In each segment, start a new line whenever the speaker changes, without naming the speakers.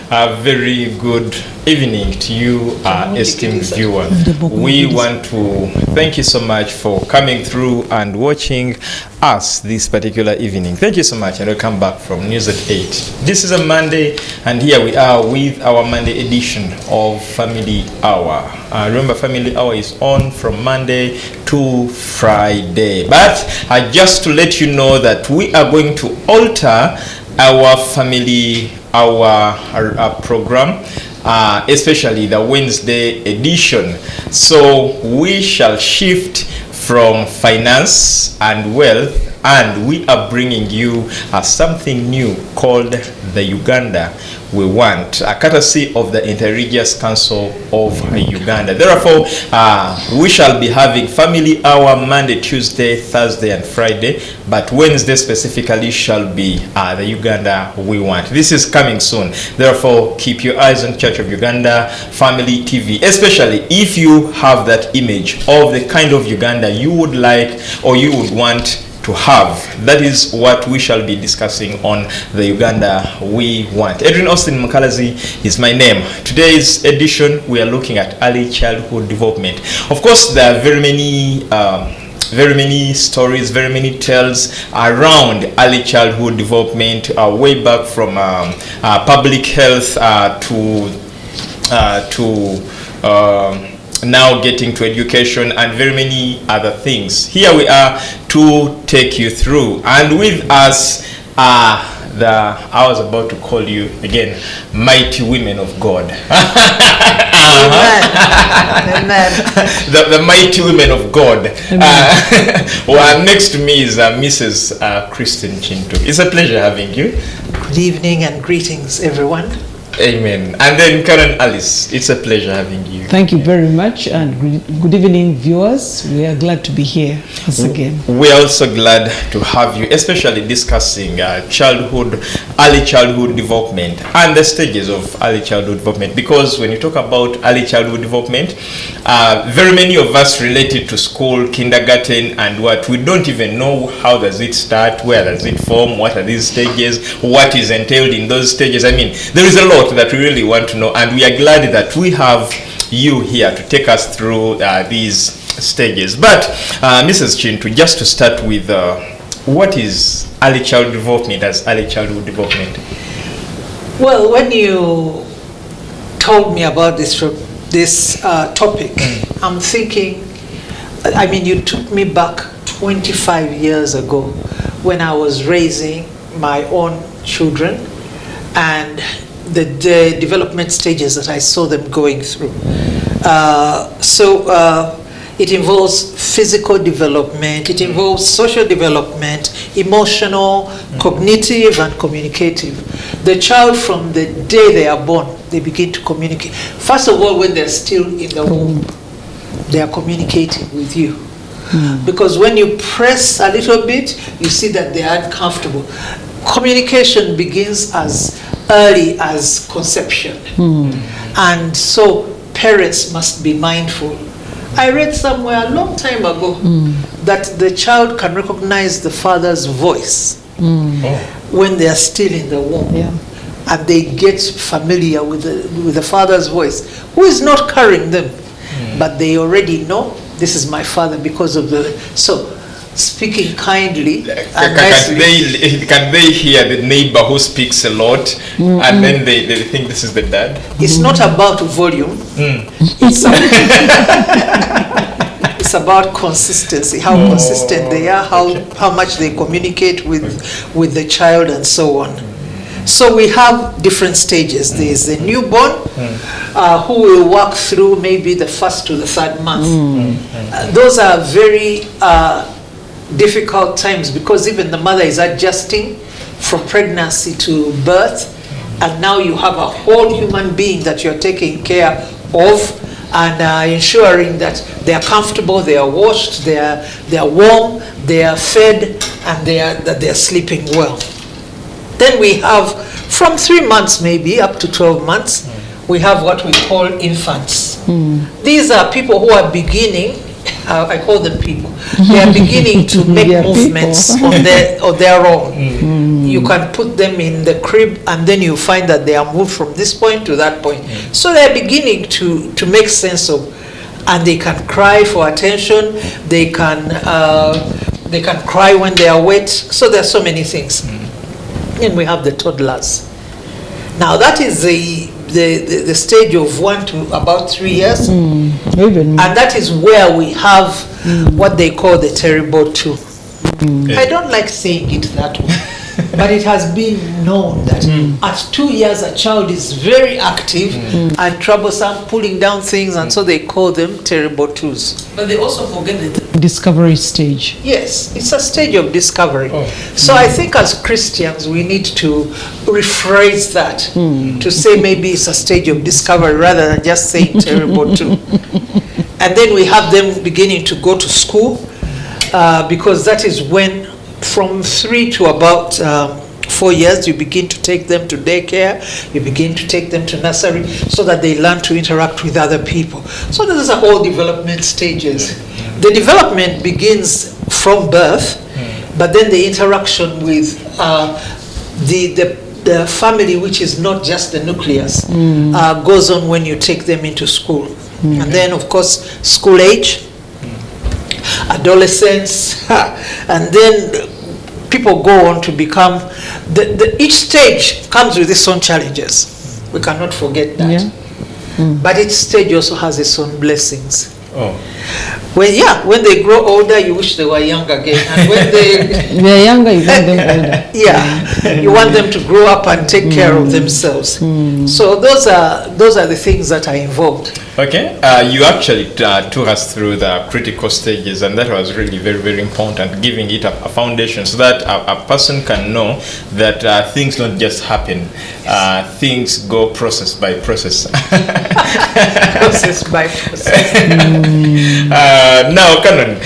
A very good evening to you, esteemed viewer. We want to thank you so much for coming through and watching us this particular evening. Thank you so much, and welcome back from News at 8. This is a Monday, and here we are with our Monday edition of Family Hour. Remember, Family Hour is on from Monday to Friday. But just to let you know that we are going to alter our Family Hour program, especially the Wednesday edition. So we shall shift from finance and wealth, and we are bringing you something new called the Uganda We Want, courtesy of the Interreligious Council of Uganda. Therefore, we shall be having Family Hour Monday, Tuesday, Thursday, and Friday, but Wednesday specifically shall be the Uganda We Want. This is coming soon. Therefore, keep your eyes on Church of Uganda Family TV, especially if you have that image of the kind of Uganda you would like or you would want to have. That is what we shall be discussing on the Uganda We Want. Edwin Austin Mukalazi is my name. Today's edition, we are looking at early childhood development. Of course, there are very many stories, very many tales around early childhood development, way back from public health to now getting to education and very many other things. Here we are to take you through, and with us I was about to call you again mighty women of God.
Amen.
The mighty women of God. Well, next to me is Mrs. Christine Kintu. It's a pleasure having you.
Good evening and greetings, everyone.
Amen. And then Canon Alice, it's a pleasure having you.
Thank you very much, and good evening, viewers. We are glad to be here once again.
We are also glad to have you, especially discussing early childhood development and the stages of early childhood development. Because when you talk about early childhood development, very many of us related to school, kindergarten, and what we don't even know how does it start, where does it form, what are these stages, what is entailed in those stages. I mean, there is a lot that we really want to know, and we are glad that we have you here to take us through these stages. But Mrs. Kintu, just to start with, what is early childhood development as early childhood development?
Well, when you told me about this topic, I'm thinking, I mean, you took me back 25 years ago when I was raising my own children and the development stages that I saw them going through. It involves physical development, it involves social development, emotional, cognitive, and communicative. The child, from the day they are born, they begin to communicate. First of all, when they're still in the womb, they are communicating with you. Because when you press a little bit, you see that they are uncomfortable. Communication begins as early as conception. And so parents must be mindful. I read somewhere a long time ago that the child can recognize the father's voice when they are still in the womb. And they get familiar with the father's voice, who is not carrying them, but they already know this is my father because of speaking kindly and nicely.
Can they hear the neighbor who speaks a lot and then they think this is the dad?
It's not about volume. It's about consistency, how consistent they are, how much they communicate with the child, and so on. So we have different stages. There's a newborn who will walk through maybe the first to the third month. Those are very difficult times, because even the mother is adjusting from pregnancy to birth, and now you have a whole human being that you're taking care of and ensuring that they are comfortable, they are washed, they are warm, they are fed, and that they are sleeping well. Then we have from 3 months maybe up to 12 months, we have what we call infants. These are people who are beginning I call them people. They are beginning to make movements on their own. You can put them in the crib and then you find that they are moved from this point to that point. So they're beginning to make sense of, and they can cry for attention. They can cry when they are wet. So there are so many things. And we have the toddlers. Now that is the stage of 1 to about 3 years, and that is where we have what they call the terrible two. I don't like saying it that way, but it has been known that at 2 years a child is very active and troublesome, pulling down things, and so they call them terrible twos. But they also forget the
discovery stage.
Yes, it's a stage of discovery. So I think as Christians we need to rephrase that to say maybe it's a stage of discovery rather than just saying terrible two. And then we have them beginning to go to school because that is when from 3 to about 4 years you begin to take them to daycare, you begin to take them to nursery so that they learn to interact with other people. So there's a whole development stages. The development begins from birth, but then the interaction with the family, which is not just the nucleus, goes on when you take them into school. And then of course school age, adolescence, and then people go on to become, each stage comes with its own challenges. We cannot forget that. But each stage also has its own blessings. When they grow older, you wish they were young again. And when
they're younger, you want them older.
You want them to grow up and take care of themselves. So those are the things that are involved.
Okay, you actually took us through the critical stages, and that was really very, very important, giving it a foundation so that a person can know that things don't just happen. Things go process by process.
Process by process.
Now, Canon,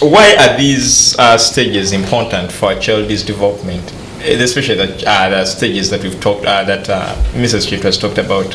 why are these stages important for a child's development? Especially the stages that we've talked, that Mrs. Kintu has talked about.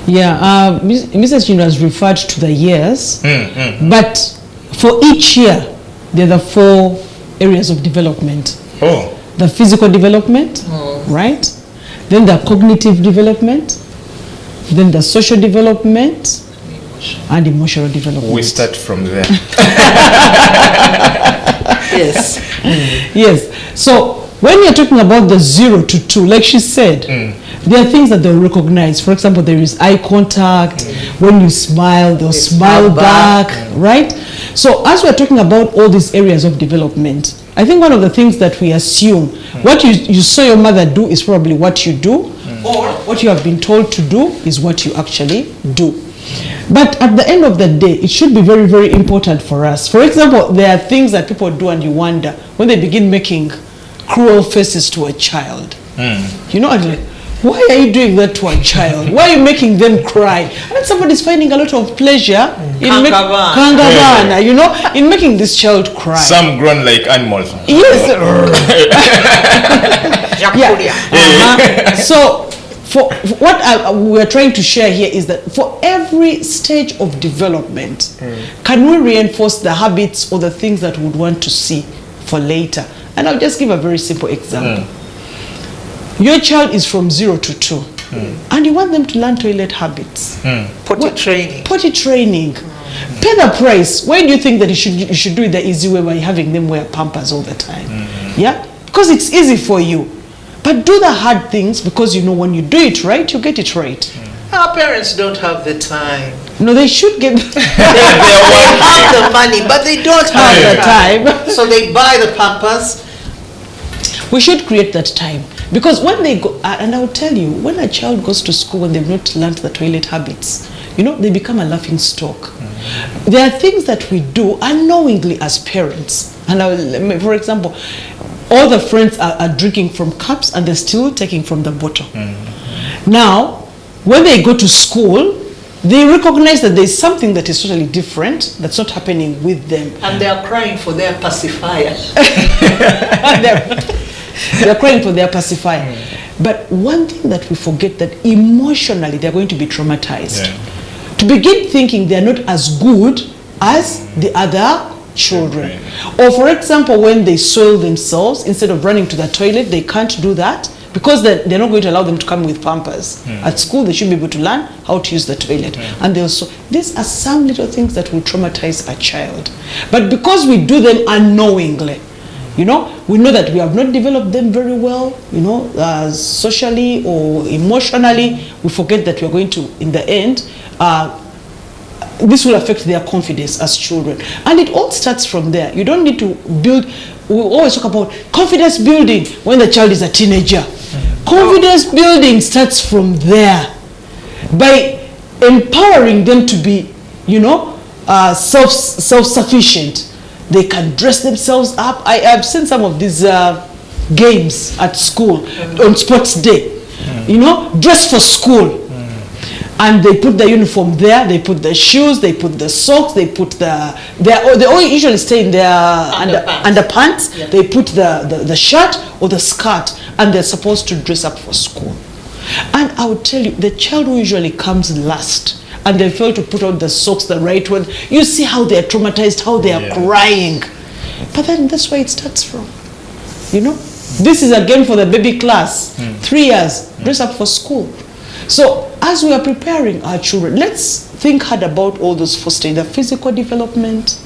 Yeah, Mrs. Kintu has referred to the years, but for each year, there are 4 areas of development. The physical development, right? Then the cognitive development, then the social development, and emotional development.
We start from there.
Yes.
Yes. So when you're talking about the 0 to 2, like she said, there are things that they'll recognize. For example, there is eye contact. When you smile, they'll smile back, right? So as we're talking about all these areas of development, I think one of the things that we assume, what you saw your mother do is probably what you do, or what you have been told to do is what you actually do. But at the end of the day, it should be very, very important for us. For example, there are things that people do and you wonder when they begin making cruel faces to a child. You know, like, why are you doing that to a child? Why are you making them cry? And somebody's finding a lot of pleasure in Kangavana, you know, in making this child cry.
Some grown like animals.
Yes. So for what we're trying to share here is that for every stage of development, can we reinforce the habits or the things that we would want to see for later? And I'll just give a very simple example. Your child is from 0 to 2, and you want them to learn toilet habits.
Potty training.
Potty training. Pay the price. Why do you think that you should do it the easy way by having them wear Pampers all the time? Yeah? Because it's easy for you. But do the hard things, because you know when you do it right, you get it right.
Our parents don't have the time.
No, they should get
they have the money, but they don't have the time. So they buy the Pampers.
We should create that time. Because when they go, and I will tell you, when a child goes to school and they've not learned the toilet habits, you know, they become a laughing stock. There are things that we do unknowingly as parents. And for example, all the friends are drinking from cups and they're still taking from the bottle. Now, when they go to school, they recognize that there's something that is totally different that's not happening with them.
And they are crying for their pacifier.
They're crying for their pacifier. But one thing that we forget, that emotionally they're going to be traumatized. To begin thinking they're not as good as the other children. Or for example, when they soil themselves, instead of running to the toilet, they can't do that because they're not going to allow them to come with Pampers. At school, they should be able to learn how to use the toilet. And they also, these are some little things that will traumatize a child. But because we do them unknowingly, you know, we know that we have not developed them very well, you know, socially or emotionally. We forget that we're going to, in the end, this will affect their confidence as children. And it all starts from there. You don't need to build, we always talk about confidence building when the child is a teenager. Confidence building starts from there. By empowering them to be, you know, self-sufficient. They can dress themselves up. I have seen some of these games at school on sports day. You know, dress for school. And they put the uniform there, they put the shoes, they put the socks, they put they all usually stay in their underpants. Yeah. They put the shirt or the skirt, and they're supposed to dress up for school. And I would tell you, the child who usually comes last, and they fail to put on the socks the right one, you see how they're traumatized, how they are crying. But then that's where it starts from, you know. This is again for the baby class, 3 years, dress up for school. So as we are preparing our children, let's think hard about all those fostering the physical development.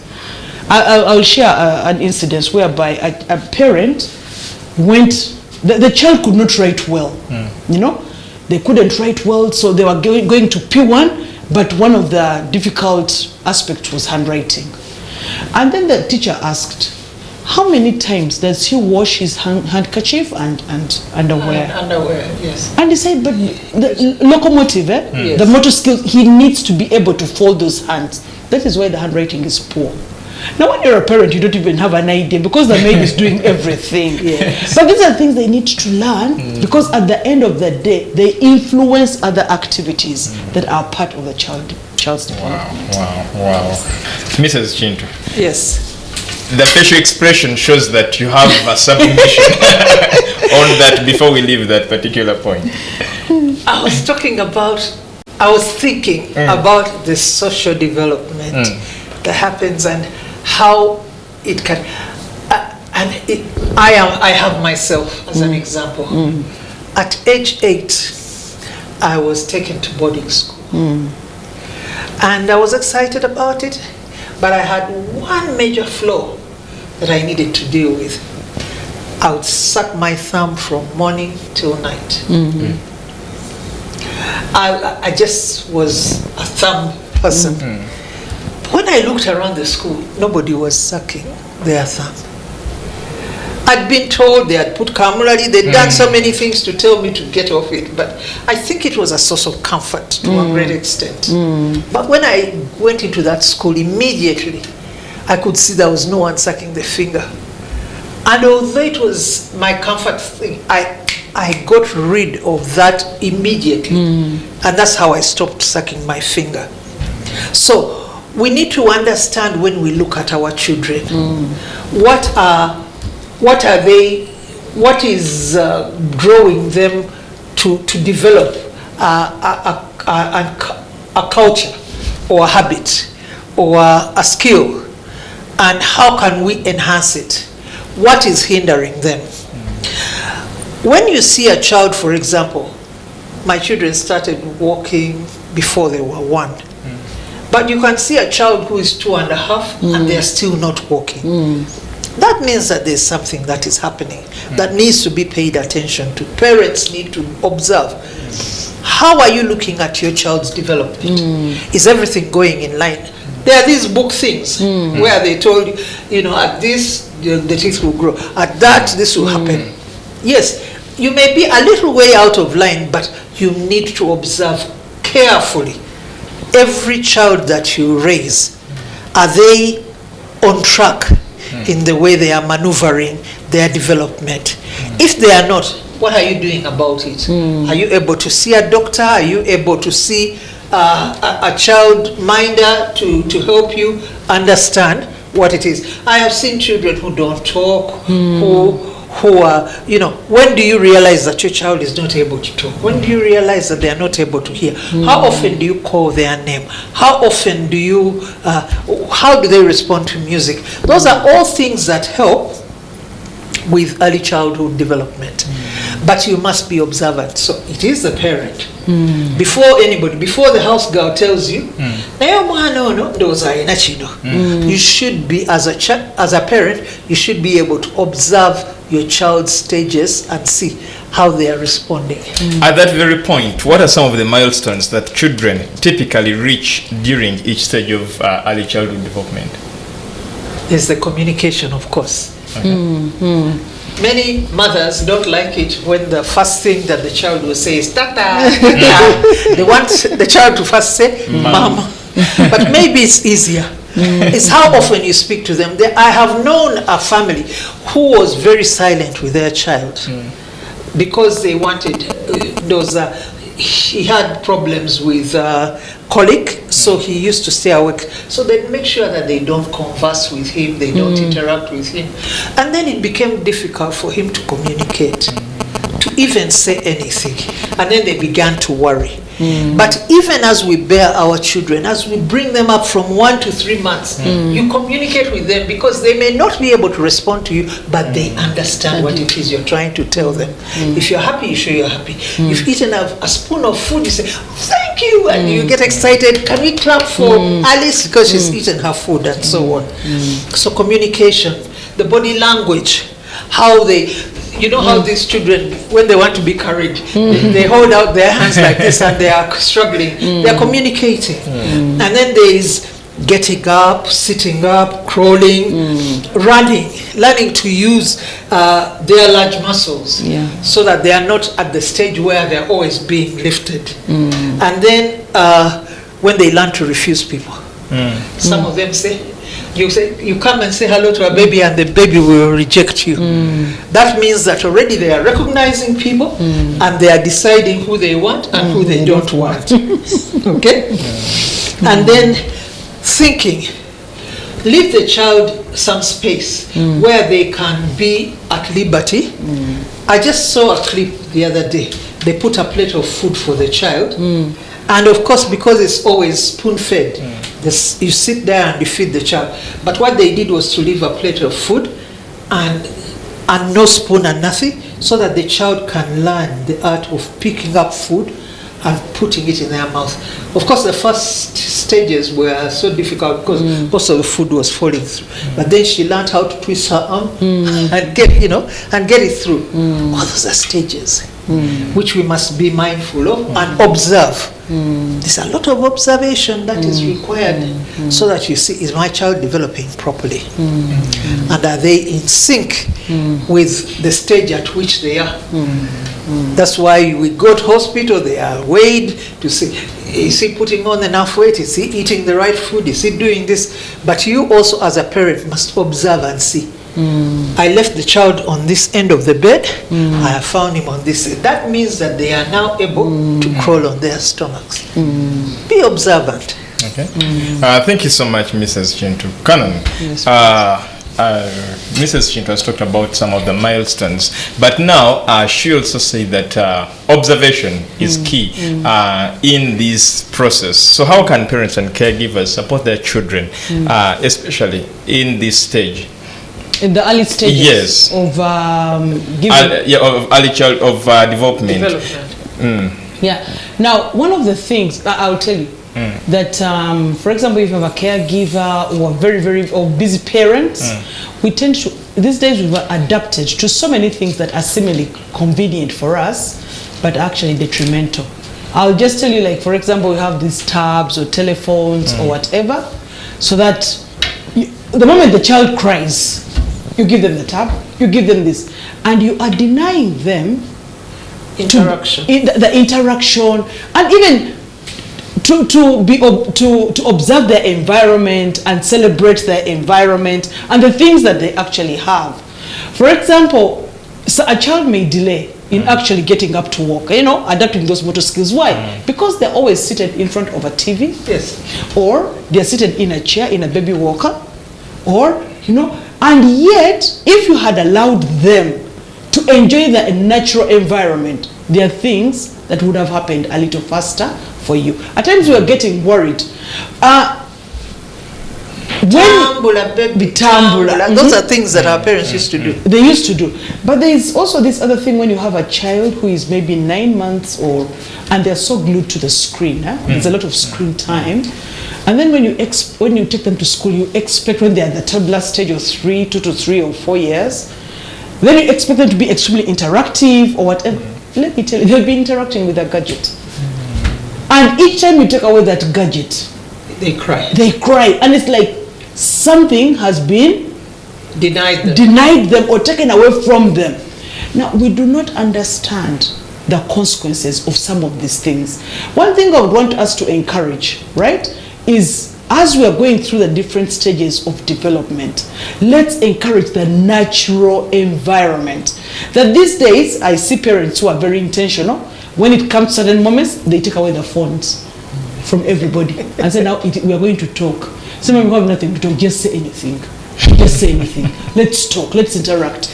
I'll share an incident whereby a parent went, the child could not write well, you know, they couldn't write well, so they were going to P1, but one of the difficult aspects was handwriting. And then the teacher asked, how many times does he wash his handkerchief and underwear?
Underwear, yes.
And he said, but the locomotive,
Yes.
the motor skills, he needs to be able to fold those hands. That is why the handwriting is poor. Now, when you're a parent, you don't even have an idea because the maid is doing everything.
Yes.
But these are things they need to learn because at the end of the day, they influence other activities that are part of the child's development.
Wow. Mrs. Kintu.
Yes.
The facial expression shows that you have a submission on that before we leave that particular point.
I was thinking about the social development that happens and how it can, I have myself as an example. At age 8, I was taken to boarding school. And I was excited about it, but I had one major flaw that I needed to deal with. I would suck my thumb from morning till night. I just was a thumb person. When I looked around the school, nobody was sucking their thumb. I'd been told they had put camaraderie, they'd done so many things to tell me to get off it, but I think it was a source of comfort to a great extent. But when I went into that school, immediately I could see there was no one sucking the finger. And although it was my comfort thing, I got rid of that immediately. And that's how I stopped sucking my finger. So we need to understand when we look at our children, what is drawing them to develop a culture or a habit or a skill, and how can we enhance it? What is hindering them? When you see a child, for example, my children started walking before they were 1. But you can see a child who is 2.5 and they're still not walking. That means that there's something that is happening that needs to be paid attention to. Parents need to observe. How are you looking at your child's development? Is everything going in line? There are these book things where they told you, you know, at this, the teeth will grow. At that, this will happen. Yes, you may be a little way out of line, but you need to observe carefully. Every child that you raise, are they on track in the way they are maneuvering their development? If they are not, what are you doing about it? Are you able to see a doctor? Are you able to see a child minder to help you understand what it is? I have seen children who don't talk, who who are, when do you realize that your child is not able to talk? When do you realize that they are not able to hear? How often do you call their name? How often do you, how do they respond to music? Those are all things that help with early childhood development. But you must be observant. So it is the parent. Before anybody, before the house girl tells you, you should be, as a parent, you should be able to observe your child's stages and see how they are responding.
At that very point, what are some of the milestones that children typically reach during each stage of early childhood development?
There's the communication, of course.
Okay.
Many mothers don't like it when the first thing that the child will say is tata. They want the child to first say mama. But maybe it's easier. It's how often you speak to them. I have known a family who was very silent with their child because they wanted he had problems with colic, so he used to stay awake. So they make sure that they don't converse with him, they don't interact with him. And then it became difficult for him to communicate, to even say anything. And then they began to worry. But even as we bear our children, as we bring them up from 1 to 3 months, you communicate with them because they may not be able to respond to you, but they understand what it is you're trying to tell them. If you're happy, you show you're happy. You've eaten a spoon of food, you say, thank you, and you get excited. Can we clap for Alice because she's eaten her food, and so on. So communication, the body language, how they... You know how these children, when they want to be carried, they hold out their hands like this and they are struggling. They are communicating. And then there is getting up, sitting up, crawling, running, learning to use their large muscles so that they are not at the stage where they're always being lifted. And then when they learn to refuse people. Some of them say, you come and say hello to a baby and the baby will reject you. That means that already they are recognizing people and they are deciding who they want and who they don't want. Okay? And then thinking, leave the child some space where they can be at liberty. I just saw a clip the other day. They put a plate of food for the child. And of course, because it's always spoon-fed, you sit there and you feed the child. But what they did was to leave a plate of food and no spoon and nothing, so that the child can learn the art of picking up food and putting it in their mouth. Of course, the first stages were so difficult because most of the food was falling through. But then she learned how to twist her arm and get it through. All those are stages which we must be mindful of and observe. There's a lot of observation that is required so that you see, is my child developing properly? And are they in sync with the stage at which they are? That's why we go to hospital, they are weighed to see, is he putting on enough weight? Is he eating the right food? Is he doing this? But you also as a parent must observe and see. I left the child on this end of the bed. I have found him on this end. That means that they are now able to crawl on their stomachs. Be observant.
Okay. Thank you so much, Mrs. Kintu. Canon.
Yes,
Mrs. Kintu has talked about some of the milestones, but now she also said that observation is key in this process. So how can parents and caregivers support their children, especially in this stage?
In the early stages of
early child development.
Yeah. Now, one of the things I'll tell you that, for example, if you have a caregiver or very busy parents, we tend to, these days we've adapted to so many things that are seemingly convenient for us, but actually detrimental. I'll just tell you, like, for example, we have these tabs or telephones or whatever, so that the moment the child cries, you give them the tab, you give them this, and you are denying them
interaction,
the interaction, and even to observe their environment and celebrate their environment and the things that they actually have. For example, so a child may delay in actually getting up to walk, adapting those motor skills. Why? Because they're always seated in front of a TV, or they're seated in a chair in a baby walker, or and yet if you had allowed them to enjoy the natural environment, there are things that would have happened a little faster for you. At times we are getting worried.
Those are things that our parents used to do.
They used to do. But there is also this other thing when you have a child who is maybe 9 months and they're so glued to the screen. There's a lot of screen time. And then when you take them to school, you expect when they're at the toddler stage of 2 to 3 or 4 years, then you expect them to be extremely interactive or whatever. Let me tell you, they'll be interacting with a gadget. And each time you take away that gadget,
they cry.
They cry. And it's like something has been
denied
them or taken away from them. Now, we do not understand the consequences of some of these things. One thing I would want us to encourage, right, is as we are going through the different stages of development, let's encourage the natural environment. That these days, I see parents who are very intentional. When it comes to certain moments, they take away the phones from everybody and say, now we are going to talk. Some of you have nothing to talk, just say anything. Just say anything. Let's talk, let's interact.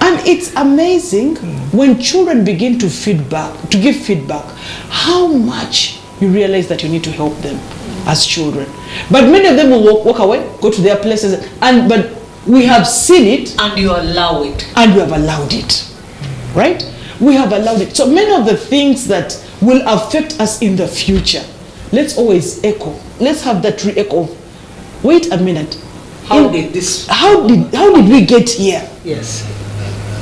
And it's amazing when children begin to give feedback, how much you realize that you need to help them as children. But many of them will walk away, go to their places, but we have seen it.
And you allow it.
And we have allowed it. Right? We have allowed it. So many of the things that will affect us in the future, let's always echo. Let's have that re-echo. Wait a minute.
How did
we get here?
Yes.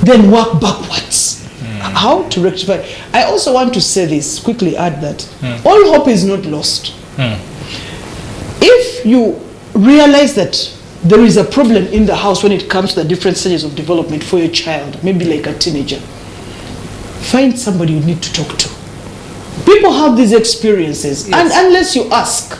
Then work backwards. How to rectify. I also want to say this, quickly add that all hope is not lost. If you realize that there is a problem in the house when it comes to the different stages of development for your child, maybe like a teenager, find somebody you need to talk to. People have these experiences, and unless you ask,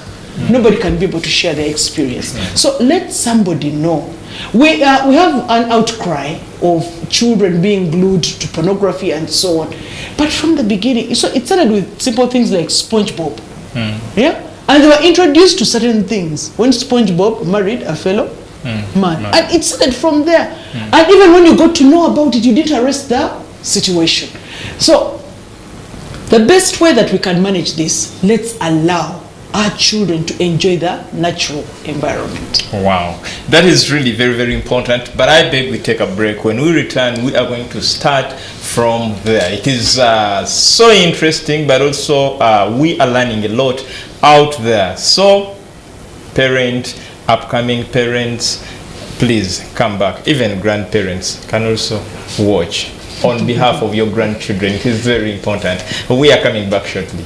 nobody can be able to share their experience. So let somebody know. We have an outcry of children being glued to pornography and so on. But from the beginning, so it started with simple things like SpongeBob. Yeah? And they were introduced to certain things. When SpongeBob married a fellow man. And it started from there. And even when you got to know about it, you didn't arrest the situation. So the best way that we can manage this, let's allow our children to enjoy the natural environment.
Wow, that is really very, very important. But I beg we take a break. When we return, we are going to start from there. It is so interesting, but also we are learning a lot out there. So, upcoming parents, please come back. Even grandparents can also watch on behalf of your grandchildren. It is very important. We are coming back shortly.